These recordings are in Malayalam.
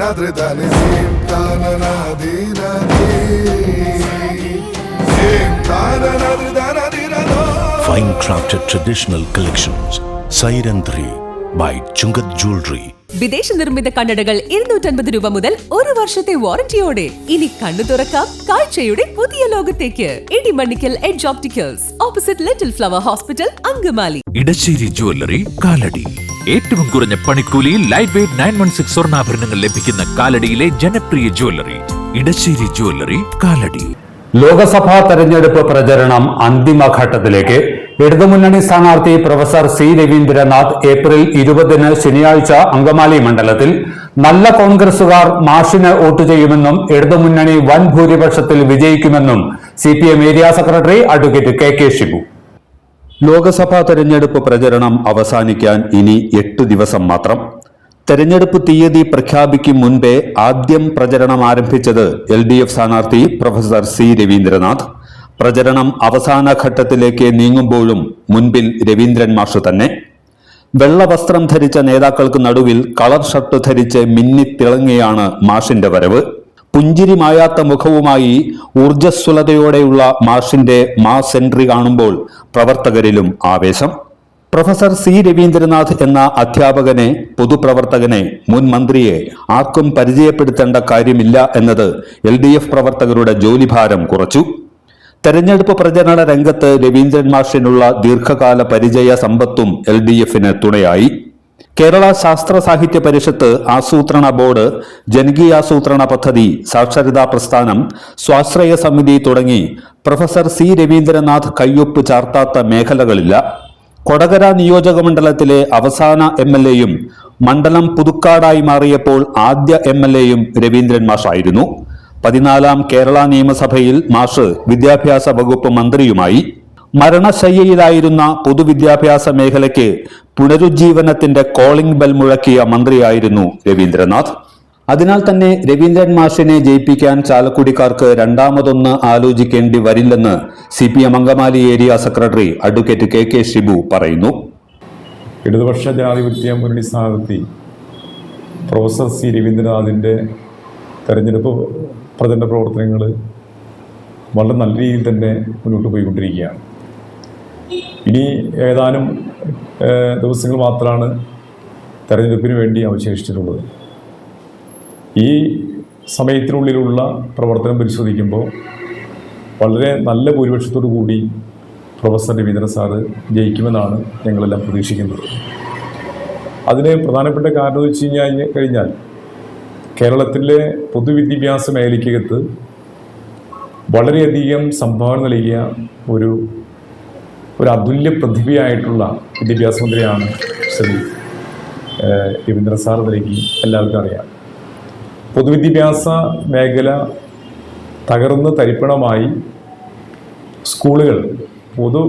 Fine crafted traditional collections. Siren 3 by Chungat Jewelry. വിദേശ നിർമ്മിത കണ്ണടകൾ 250 രൂപ മുതൽ 1 വർഷത്തെ വാറന്റിയോടെ. ഇനി കണ്ണു തുറക്കാം കാഴ്ചയുടെ പുതിയ ലോകത്തേക്ക്. Idimannikkal edge opticals, opposite little flower hospital, Angamaly. Edassery jewellery, Kalady. ഏറ്റവും കുറഞ്ഞ പണിക്കൂലിയിൽ ലൈറ്റ് വെയ്റ്റ് 916 സ്വർണ്ണാഭരണങ്ങൾ ലഭിക്കുന്ന കാലടിയിലെ ജനപ്രിയ ജ്വല്ലറി ഇടശ്ശേരി ജ്വല്ലറി, കാലടി. ലോക്സഭാ തെരഞ്ഞെടുപ്പ് പ്രചരണം അന്തിമഘട്ടത്തിലേക്ക്. ഇടതുമുന്നണി സ്ഥാനാർത്ഥി പ്രൊഫസർ സി രവീന്ദ്രനാഥ് ഏപ്രിൽ 20 ശനിയാഴ്ച അങ്കമാലി മണ്ഡലത്തിൽ നല്ല കോൺഗ്രസുകാർ മാഷിന് വോട്ട് ചെയ്യുമെന്നും ഇടതുമുന്നണി വൻ ഭൂരിപക്ഷത്തിൽ വിജയിക്കുമെന്നും CPM area secretary advocate K Shibu. Lok Sabha തെരഞ്ഞെടുപ്പ് പ്രചരണം അവസാനിക്കാൻ ഇനി 8 ദിവസം മാത്രം. തെരഞ്ഞെടുപ്പ് തീയതി പ്രഖ്യാപിക്കും മുൻപേ ആദ്യം പ്രചരണം ആരംഭിച്ചത് LDF സ്ഥാനാർത്ഥി പ്രൊഫസർ സി രവീന്ദ്രനാഥ്. പ്രചരണം അവസാന ഘട്ടത്തിലേക്ക് നീങ്ങുമ്പോഴും മുൻപിൽ രവീന്ദ്രൻ മാഷ് തന്നെ. വെള്ളവസ്ത്രം ധരിച്ച നേതാക്കൾക്ക് നടുവിൽ കളർ ഷർട്ട് ധരിച്ച് മിന്നിത്തിളങ്ങിയാണ് മാഷിന്റെ വരവ്. പുഞ്ചിരി മായാത്ത മുഖവുമായി ഊർജ്ജസ്വലതയോടെയുള്ള മാഷിന്റെ മാസ് എൻട്രി കാണുമ്പോൾ പ്രവർത്തകരിലും ആവേശം. പ്രൊഫസർ സി രവീന്ദ്രനാഥ് എന്ന അധ്യാപകനെ, പൊതുപ്രവർത്തകനെ, മുൻ മന്ത്രിയെ ആർക്കും പരിചയപ്പെടുത്തേണ്ട കാര്യമില്ല എന്നത് LDF പ്രവർത്തകരുടെ ജോലിഭാരം കുറച്ചു. തെരഞ്ഞെടുപ്പ് പ്രചരണ രംഗത്ത് രവീന്ദ്രൻ മാഷിനുള്ള ദീർഘകാല പരിചയ സമ്പത്തും LDFന് തുണയായി. കേരള ശാസ്ത്ര സാഹിത്യ പരിഷത്ത്, ആസൂത്രണ ബോർഡ്, ജനകീയാസൂത്രണ പദ്ധതി, സാക്ഷരതാ പ്രസ്ഥാനം, സ്വാശ്രയ സമിതി തുടങ്ങി പ്രൊഫസർ സി രവീന്ദ്രനാഥ് കയ്യൊപ്പ് ചാർത്താത്ത മേഖലകളില്ല. കൊടകര നിയോജക മണ്ഡലത്തിലെ അവസാന MLAയും മണ്ഡലം പുതുക്കാടായി മാറിയപ്പോൾ ആദ്യ MLAയും രവീന്ദ്രൻ മാഷായിരുന്നു. 14ാം കേരള നിയമസഭയിൽ മാഷ് വിദ്യാഭ്യാസ വകുപ്പ് മന്ത്രിയുമായി. മരണശയ്യയിലായിരുന്ന പൊതുവിദ്യാഭ്യാസ മേഖലയ്ക്ക് പുനരുജ്ജീവനത്തിന്റെ കോളിംഗ് ബെൽ മുഴക്കിയ മന്ത്രിയായിരുന്നു രവീന്ദ്രനാഥ്. അതിനാൽ തന്നെ രവീന്ദ്രൻ മാഷിനെ ജയിപ്പിക്കാൻ ചാലക്കുടിക്കാർക്ക് രണ്ടാമതൊന്ന് ആലോചിക്കേണ്ടി വരില്ലെന്ന് CPM Angamaly area secretary advocate K Shibu പറയുന്നു. ഇടതുപക്ഷ ജനാധിപത്യ മുന്നണി സ്ഥാനാർത്ഥി പ്രൊഫസർ സി രവീന്ദ്രനാഥിൻ്റെ തെരഞ്ഞെടുപ്പ് പ്രചരണ പ്രവർത്തനങ്ങൾ വളരെ നല്ല രീതിയിൽ തന്നെ മുന്നോട്ട് പോയിക്കൊണ്ടിരിക്കുകയാണ്. ഇനി ഏതാനും ദിവസങ്ങൾ മാത്രമാണ് തെരഞ്ഞെടുപ്പിന് വേണ്ടി അവശേഷിച്ചിട്ടുള്ളത്. ഈ സമയത്തിനുള്ളിലുള്ള പ്രവർത്തനം പരിശോധിക്കുമ്പോൾ വളരെ നല്ല ഭൂരിപക്ഷത്തോടു കൂടി പ്രൊഫസർ രവീന്ദ്രൻ സാറ് ജയിക്കുമെന്നാണ് ഞങ്ങളെല്ലാം പ്രതീക്ഷിക്കുന്നത്. അതിന് പ്രധാനപ്പെട്ട കാരണം എന്ന് വെച്ച് കഴിഞ്ഞാൽ കേരളത്തിലെ പൊതുവിദ്യാഭ്യാസ മേഖലയ്ക്കകത്ത് വളരെയധികം സംഭാവന നൽകിയ ഒരു അതുല്യ പ്രതിഭയായിട്ടുള്ള വിദ്യാഭ്യാസ മന്ത്രിയാണ് ശ്രീ രവീന്ദ്രൻ സാർ എന്നതിലേക്ക് എല്ലാവർക്കും അറിയാം. പൊതുവിദ്യാഭ്യാസ മേഖല തകർന്ന് തരിപ്പണമായി സ്കൂളുകൾ,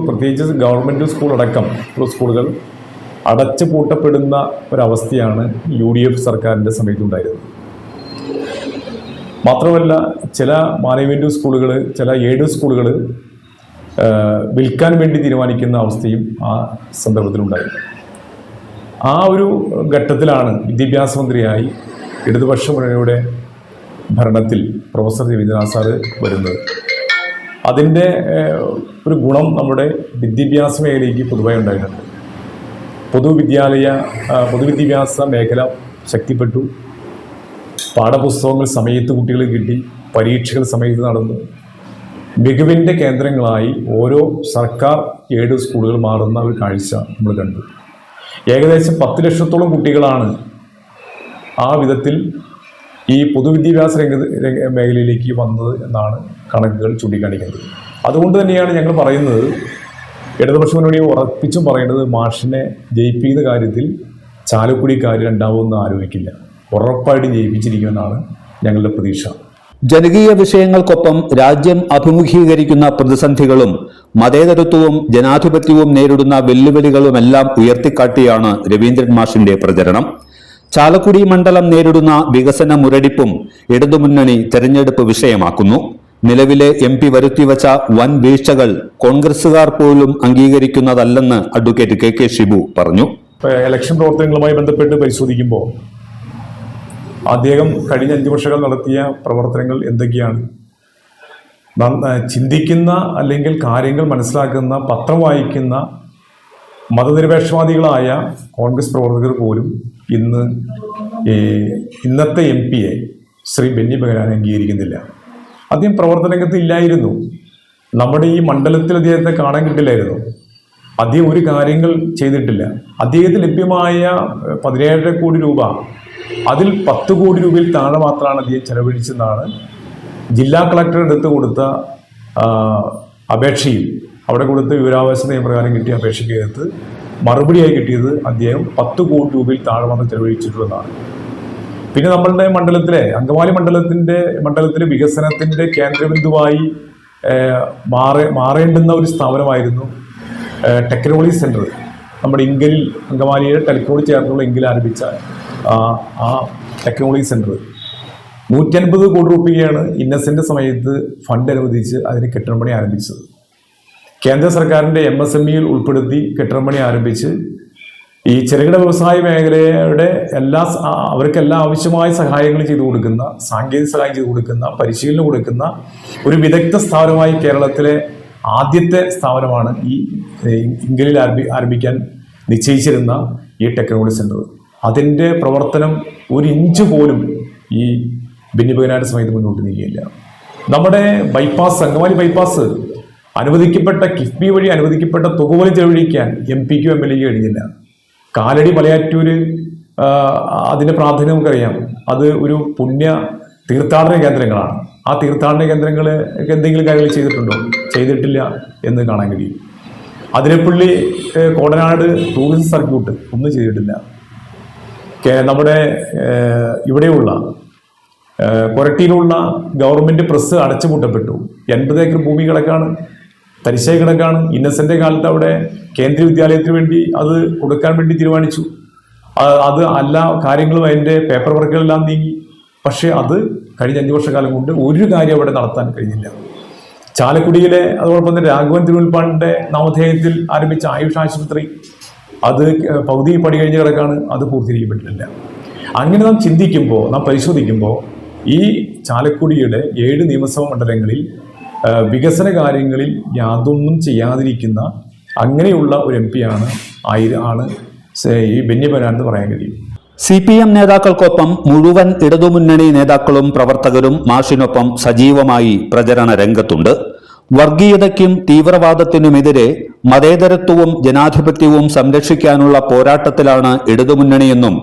പ്രത്യേകിച്ച് ഗവൺമെൻറ് സ്കൂൾ അടക്കം സ്കൂളുകൾ അടച്ചു പൂട്ടപ്പെടുന്ന ഒരവസ്ഥയാണ് UDF സർക്കാരിൻ്റെ സമയത്തുണ്ടായിരുന്നത്. മാത്രമല്ല, ചില മാനേജ്മെൻറ് സ്കൂളുകൾ, ചില എയ്ഡഡ് സ്കൂളുകൾ വിൽക്കാൻ വേണ്ടി തീരുമാനിക്കുന്ന അവസ്ഥയും ആ സന്ദർഭത്തിലുണ്ടായിരുന്നു. ആ ഒരു ഘട്ടത്തിലാണ് വിദ്യാഭ്യാസ മന്ത്രിയായി ഇടതുപക്ഷ മുന്നണിയുടെ ഭരണത്തിൽ പ്രൊഫസർ രവീന്ദ്രനാഥ് സാറ് വരുന്നത്. അതിൻ്റെ ഒരു ഗുണം നമ്മുടെ വിദ്യാഭ്യാസ മേഖലയ്ക്ക് പൊതുവായി ഉണ്ടായിട്ടുണ്ട്. പൊതുവിദ്യാഭ്യാസ മേഖല ശക്തിപ്പെട്ടു. പാഠപുസ്തകങ്ങൾ സമയത്ത് കുട്ടികൾ കിട്ടി, പരീക്ഷകൾ സമയത്ത് നടന്നു. മികവിൻ്റെ കേന്ദ്രങ്ങളായി ഓരോ സർക്കാർ എയ്ഡഡ് സ്കൂളുകൾ മാറുന്ന ഒരു കാഴ്ച നമ്മൾ കണ്ടു. ഏകദേശം 10 ലക്ഷത്തോളം കുട്ടികളാണ് ആ വിധത്തിൽ ഈ പൊതുവിദ്യാഭ്യാസ മേഖലയിലേക്ക് വന്നത് എന്നാണ് കണക്കുകൾ ചൂണ്ടിക്കാണിക്കുന്നത്. അതുകൊണ്ട് തന്നെയാണ് ഞങ്ങൾ പറയുന്നത്, ഇടതുപക്ഷ മുന്നണി ഉറപ്പിച്ചും പറയുന്നത്, മാഷിനെ ജയിപ്പിക്കുന്ന കാര്യത്തിൽ ചാലക്കുടിക്കാർ രണ്ടാമതൊന്നും ആലോചിക്കില്ല, ഉറപ്പായിട്ടും ജയിപ്പിച്ചിരിക്കുമെന്നാണ് ഞങ്ങളുടെ പ്രതീക്ഷ. ജനകീയ വിഷയങ്ങൾക്കൊപ്പം രാജ്യം അഭിമുഖീകരിക്കുന്ന പ്രതിസന്ധികളും മതേതരത്വവും ജനാധിപത്യവും നേരിടുന്ന വെല്ലുവിളികളുമെല്ലാം ഉയർത്തിക്കാട്ടിയാണ് രവീന്ദ്രൻ മാഷിന്റെ പ്രചരണം. ചാലക്കുടി മണ്ഡലം നേരിടുന്ന വികസന മുരടിപ്പും ഇടതുമുന്നണി തെരഞ്ഞെടുപ്പ് വിഷയമാക്കുന്നു. നിലവിലെ MP വരുത്തിവച്ച വൻ വീഴ്ചകൾ കോൺഗ്രസുകാർ പോലും അംഗീകരിക്കുന്നതല്ലെന്ന് അഡ്വക്കേറ്റ് കെ ഷിബു പറഞ്ഞു. ഇലക്ഷൻ പ്രവർത്തനങ്ങളുമായി ബന്ധപ്പെട്ട് പരിശോധിക്കുമ്പോൾ അദ്ദേഹം കഴിഞ്ഞ 5 വർഷങ്ങൾ നടത്തിയ പ്രവർത്തനങ്ങൾ എന്തൊക്കെയാണ്? ചിന്തിക്കുന്ന അല്ലെങ്കിൽ കാര്യങ്ങൾ മനസ്സിലാക്കുന്ന, പത്രം വായിക്കുന്ന മതനിരപേക്ഷവാദികളായ കോൺഗ്രസ് പ്രവർത്തകർ പോലും ഇന്നത്തെ MP ശ്രീ ബെന്നി ബെഹനാൻ അംഗീകരിക്കുന്നില്ല. അദ്ദേഹം പ്രവർത്തന രംഗത്ത് ഇല്ലായിരുന്നു. നമ്മുടെ ഈ മണ്ഡലത്തിൽ അദ്ദേഹത്തെ കാണാൻ കിട്ടില്ലായിരുന്നു. അദ്ദേഹം ഒരു കാര്യങ്ങൾ ചെയ്തിട്ടില്ല. അദ്ദേഹത്തിന് ലഭ്യമായ 17 കോടി രൂപ, അതിൽ 10 കോടി രൂപയിൽ താഴെ മാത്രമാണ് അദ്ദേഹം ചെലവഴിച്ചെന്നാണ് ജില്ലാ കളക്ടറുടെ അടുത്ത് കൊടുത്ത അപേക്ഷയിൽ, അവിടെ കൊടുത്ത വിവരാവകാശ നിയമപ്രകാരം കിട്ടിയ അപേക്ഷയ്ക്കകത്ത് മറുപടിയായി കിട്ടിയത് അദ്ദേഹം 10 കോടി രൂപയിൽ താഴെ മാത്രം ചെലവഴിച്ചിട്ടുള്ളതാണ്. പിന്നെ നമ്മളുടെ മണ്ഡലത്തിലെ അങ്കമാലി മണ്ഡലത്തിലെ വികസനത്തിന്റെ കേന്ദ്രബിന്ദുവായി മാറേണ്ടുന്ന ഒരു സ്ഥാപനമായിരുന്നു ടെക്നോളജി സെന്റർ. നമ്മുടെ ഇങ്കലിൽ, അങ്കമാലിയുടെ ടെലിക്കോട് ചേർന്നുള്ള ഇങ്കിൽ ആരംഭിച്ച ആ ടെക്നോളജി സെന്റർ 150 കോടി രൂപയാണ് ഇന്നസെന്റ് സമയത്ത് ഫണ്ട് അനുവദിച്ച് അതിന് കെട്ടിടപ്പണി ആരംഭിച്ചത്. കേന്ദ്ര സർക്കാരിന്റെ MSMEയിൽ ഉൾപ്പെടുത്തി കെട്ടിടപ്പണി ആരംഭിച്ച് ഈ ചെറുകിട വ്യവസായ മേഖലയുടെ അവർക്കെല്ലാം ആവശ്യമായ സഹായങ്ങൾ ചെയ്തു കൊടുക്കുന്ന, സാങ്കേതിക സഹായം ചെയ്തു കൊടുക്കുന്ന, പരിശീലനം കൊടുക്കുന്ന ഒരു വിദഗ്ധ സ്ഥാപനമായി കേരളത്തിലെ ആദ്യത്തെ സ്ഥാപനമാണ് ഈ ഇങ്കലിൽ ആരംഭിക്കാൻ നിശ്ചയിച്ചിരുന്ന ഈ ടെക്നോളജി സെന്റർ. അതിൻ്റെ പ്രവർത്തനം 1 ഇഞ്ച് പോലും ഈ ബെന്നി ബെഹനാന്റെ സമയത്ത് മുന്നോട്ട് നീങ്ങിയില്ല. നമ്മുടെ ബൈപ്പാസ്, അങ്കമാലി ബൈപ്പാസ് അനുവദിക്കപ്പെട്ട കിഫ്ബി വഴി അനുവദിക്കപ്പെട്ട തുക പോലും ചെലവഴിക്കാൻ MP-ക്കും MLA-ക്കും കഴിഞ്ഞില്ല. കാലടി മലയാറ്റൂര്, അതിൻ്റെ പ്രാധാന്യം നമുക്കറിയാം. അത് ഒരു പുണ്യ തീർത്ഥാടന കേന്ദ്രങ്ങളാണ്. ആ തീർത്ഥാടന കേന്ദ്രങ്ങൾക്ക് എന്തെങ്കിലും കാര്യങ്ങൾ ചെയ്തിട്ടുണ്ടോ? ചെയ്തിട്ടില്ല എന്ന് കാണാൻ കഴിയും. അതിരപ്പള്ളി കോടനാട് ടൂറിസം സർക്യൂട്ട് ഒന്നും ചെയ്തിട്ടില്ല. നമ്മുടെ ഇവിടെയുള്ള കൊരട്ടിയിലുള്ള ഗവൺമെൻറ് പ്രസ് അടച്ചുപൂട്ടപ്പെട്ടു. 80 ഏക്കർ ഭൂമി കിടക്കാണ്, തരിശായി കിടക്കാണ്. ഇന്നസെൻ്റെ കാലത്ത് അവിടെ കേന്ദ്രീയ വിദ്യാലയത്തിന് വേണ്ടി അത് കൊടുക്കാൻ വേണ്ടി തീരുമാനിച്ചു. അത് എല്ലാ കാര്യങ്ങളും അതിൻ്റെ പേപ്പർ വർക്കുകളെല്ലാം നീങ്ങി. പക്ഷേ അത് കഴിഞ്ഞ 5 വർഷക്കാലം കൊണ്ട് ഒരു കാര്യം അവിടെ നടത്താൻ കഴിഞ്ഞില്ല. ചാലക്കുടിയിലെ, അതോടൊപ്പം തന്നെ രാഘവൻ തിരുവൽപ്പാടിൻ്റെ നാമധേയത്തിൽ ആരംഭിച്ച ആയുഷ് ആശുപത്രി, അത് പകുതി പണി കഴിഞ്ഞ് കിടക്കാണ്, അത് പൂർത്തീകരിക്കപ്പെട്ടിട്ടില്ല. അങ്ങനെ നാം ചിന്തിക്കുമ്പോൾ, നാം പരിശോധിക്കുമ്പോൾ ഈ ചാലക്കുടിയുടെ 7 നിയമസഭാ മണ്ഡലങ്ങളിൽ വികസന കാര്യങ്ങളിൽ യാതൊന്നും ചെയ്യാതിരിക്കുന്ന അങ്ങനെയുള്ള ഒരു MP ആണ് ഈ ബെന്നി ബെഹനാൻ എന്ന് പറയാൻ കഴിയും. CPM നേതാക്കൾക്കൊപ്പം മുഴുവൻ ഇടതുമുന്നണി നേതാക്കളും പ്രവർത്തകരും മാഷിനൊപ്പം സജീവമായി പ്രചരണ രംഗത്തുണ്ട്. വർഗീയതയ്ക്കും തീവ്രവാദത്തിനുമെതിരെ മതേതരത്വവും ജനാധിപത്യവും സംരക്ഷിക്കാനുള്ള പോരാട്ടത്തിലാണ് ഇടതുമുന്നണിയെന്നും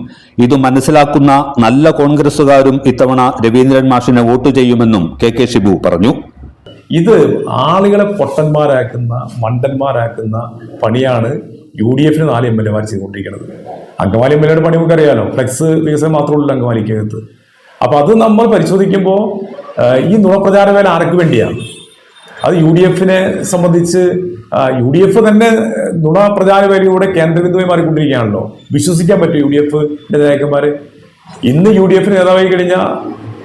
ഇത് മനസ്സിലാക്കുന്ന നല്ല കോൺഗ്രസുകാരും ഇത്തവണ രവീന്ദ്രൻ മാഷിനെ വോട്ട് ചെയ്യുമെന്നും KK ഷിബു പറഞ്ഞു. ഇത് ആളുകളെ പൊട്ടന്മാരാക്കുന്ന, മണ്ടന്മാരാക്കുന്ന പണിയാണ് UDF 4 MLA-മാർ ചെയ്തുകൊണ്ടിരിക്കുന്നത്. അങ്കമാലി MLA-യുടെ പണി നമുക്കറിയാലോ, ഫ്ലെക്സ് വികസനം മാത്രമുള്ള അങ്കമാലിക്കകത്ത്. അപ്പോൾ അത് നമ്മൾ പരിശോധിക്കുമ്പോൾ ഈ നുണപ്രചാര വേല ആർക്ക് വേണ്ടിയാണ്? അത് UDF-നെ സംബന്ധിച്ച് UDF തന്നെ നുണപ്രചാര വേലയുടെ കേന്ദ്രബിന്ദുവായി മാറിക്കൊണ്ടിരിക്കുകയാണല്ലോ. വിശ്വസിക്കാൻ പറ്റും UDF-ന്റെ നേതാക്കന്മാരെ? ഇന്ന് UDF നേതാവായി കഴിഞ്ഞാൽ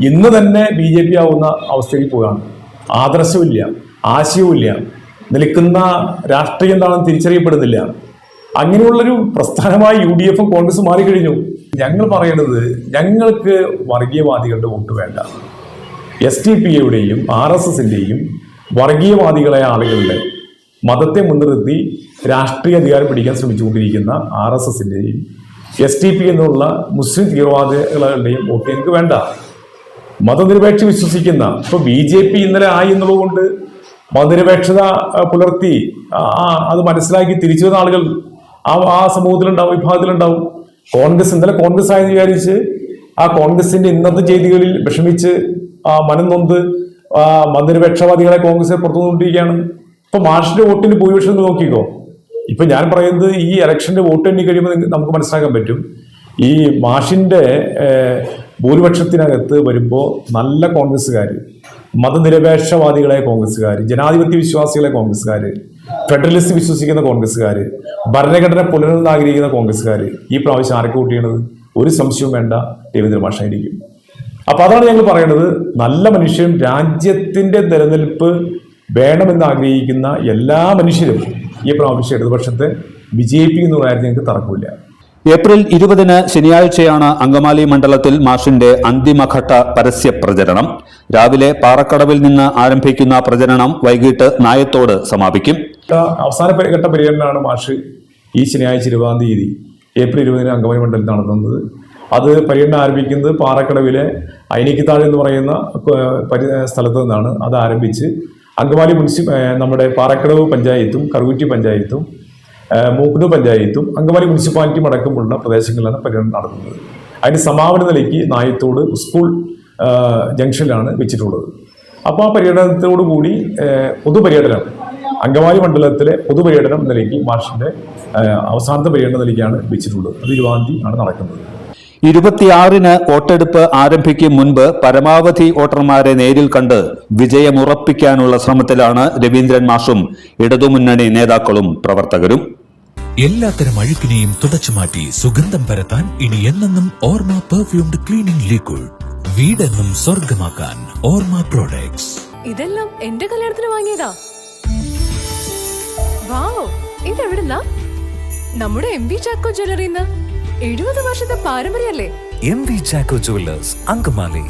ഇന്ന് തന്നെ BJP ആവുന്ന അവസ്ഥയിൽ പോവുകയാണ്. ആദർശമില്ല, ആശയവുമില്ല, നിൽക്കുന്ന രാഷ്ട്രീയം എന്താണെന്ന് തിരിച്ചറിയപ്പെടുന്നില്ല. അങ്ങനെയുള്ളൊരു പ്രസ്ഥാനമായി UDF-ഉം കോൺഗ്രസും മാറിക്കഴിഞ്ഞു. ഞങ്ങൾ പറയുന്നത്, ഞങ്ങൾക്ക് വർഗീയവാദികളുടെ വോട്ട് വേണ്ട. SDPI-യുടെയും RSS-ന്റെയും വർഗീയവാദികളായ ആളുകളുടെ, മതത്തെ മുൻനിർത്തി രാഷ്ട്രീയ അധികാരം പിടിക്കാൻ ശ്രമിച്ചുകൊണ്ടിരിക്കുന്ന RSS-ന്റെയും SDP എന്നുള്ള മുസ്ലിം തീവ്രവാദികളുടെയും വോട്ട് എനിക്ക് വേണ്ട. മതനിരപേക്ഷ വിശ്വസിക്കുന്ന, ഇപ്പൊ BJP ഇന്നലെ എന്നുള്ളതുകൊണ്ട് മതനിരപേക്ഷത പുലർത്തി അത് മനസ്സിലാക്കി തിരിച്ചു വന്ന ആളുകൾ ആ സമൂഹത്തിലുണ്ടാവും, വിഭാഗത്തിലുണ്ടാവും. കോൺഗ്രസ് ഇന്നലെ കോൺഗ്രസ് ആയെന്ന് വിചാരിച്ച് ആ കോൺഗ്രസിന്റെ ഇന്നത്തെ ചെയ്തികളിൽ വിഷമിച്ച് മനം നൊന്ത് മതനിരപേക്ഷവാദികളെ കോൺഗ്രസ് പുറത്തുകൊണ്ടിരിക്കുകയാണ്. ഇപ്പൊ മാഷിന്റെ വോട്ടിന് ഭൂരിപക്ഷം നോക്കിക്കോ. ഇപ്പൊ ഞാൻ പറയുന്നത്, ഈ ഇലക്ഷന്റെ വോട്ട് എണ്ണി കഴിയുമ്പോൾ നമുക്ക് മനസ്സിലാക്കാൻ പറ്റും. ഈ മാഷിന്റെ ഭൂരിപക്ഷത്തിനകത്ത് വരുമ്പോൾ നല്ല കോൺഗ്രസ്സുകാർ, മതനിരപേക്ഷവാദികളായ കോൺഗ്രസ്സുകാർ, ജനാധിപത്യ വിശ്വാസികളെ കോൺഗ്രസ്സുകാർ, ഫെഡറലിസ്റ്റ് വിശ്വസിക്കുന്ന കോൺഗ്രസ്സുകാർ, ഭരണഘടന പുലരുന്നത് ആഗ്രഹിക്കുന്ന കോൺഗ്രസ്സുകാർ ഈ പ്രാവശ്യം ആരൊക്കെ വോട്ട് ചെയ്യണത്? ഒരു സംശയവും വേണ്ട, രവീന്ദ്ര മാഷായിരിക്കും. അപ്പൊ അതാണ് ഞങ്ങൾ പറയുന്നത്. നല്ല മനുഷ്യരും രാജ്യത്തിന്റെ നിലനിൽപ്പ് വേണമെന്ന് ആഗ്രഹിക്കുന്ന എല്ലാ മനുഷ്യരും ഈ പ്രാവശ്യം ഇടതുപക്ഷത്തെ വിജയിപ്പിക്കുന്ന കാര്യം ഞങ്ങൾക്ക് തർക്കമില്ല. ഏപ്രിൽ 20 ശനിയാഴ്ചയാണ് അങ്കമാലി മണ്ഡലത്തിൽ മാഷിന്റെ അന്തിമഘട്ട പരസ്യ പ്രചരണം. രാവിലെ പാറക്കടവിൽ നിന്ന് ആരംഭിക്കുന്ന പ്രചരണം വൈകിട്ട് നായത്തോട് സമാപിക്കും. അവസാന ഘട്ട പര്യടനമാണ് മാഷ് ഈ ശനിയാഴ്ച 20-ാം തീയതി ഏപ്രിൽ 20 അങ്കമാലി മണ്ഡലത്തിൽ നടത്തുന്നത്. അത് പര്യടനം ആരംഭിക്കുന്നത് പാറക്കടവിലെ ഐനിക്കിത്താഴ് എന്ന് പറയുന്ന സ്ഥലത്ത് നിന്നാണ്. അത് ആരംഭിച്ച് അങ്കമാലി നമ്മുടെ പാറക്കടവ് പഞ്ചായത്തും കറുകുറ്റി പഞ്ചായത്തും മൂക്കുട് പഞ്ചായത്തും അങ്കമാലി മുനിസിപ്പാലിറ്റിയും അടക്കമുള്ള പ്രദേശങ്ങളിലാണ് പര്യടനം നടത്തുന്നത്. അതിന് സമാപന നിലയ്ക്ക് നായത്തോട് സ്കൂൾ ജംഗ്ഷനിലാണ് വെച്ചിട്ടുള്ളത്. അപ്പോൾ ആ പര്യടനത്തോടു കൂടി പൊതുപര്യടനം അങ്കമാലി മണ്ഡലത്തിലെ പൊതുപര്യടനം നിലയ്ക്ക് മാഷിന്റെ അവസാനത്തെ പര്യടന നിലയ്ക്കാണ് വെച്ചിട്ടുള്ളത്. അത് 20-ാം തീയതി ആണ് നടക്കുന്നത്. 26 വോട്ടെടുപ്പ് ആരംഭിക്കും മുൻപ് പരമാവധി വോട്ടർമാരെ നേരിൽ കണ്ട് വിജയമുറപ്പിക്കാനുള്ള ശ്രമത്തിലാണ് രവീന്ദ്രൻ മാഷും ഇടതുമുന്നണി നേതാക്കളും പ്രവർത്തകരും. എല്ലാത്തരം അഴുക്കിനെയും തുടച്ചുമാറ്റി സുഗന്ധം പരത്താൻ ഇനി എന്നെന്നും ഓർമ്മ പെർഫ്യൂംഡ് ക്ലീനിംഗ് ലിക്വിഡ്. വീടെന്നും സ്വർഗമാക്കാൻ ഓർമ്മ പ്രോഡക്ട്സ്. ഇതെല്ലാം എന്റെ കല്യാണത്തിന് വാങ്ങിയതാ. വാവ്, ഇതെവിടുന്നാ? നമ്മുടെ MV ചാക്കോ ജ്വല്ലറിന്ന്. 70 വർഷത്തെ പാരമ്പര്യല്ലേ? MV Chacko jewellers, Angamaly.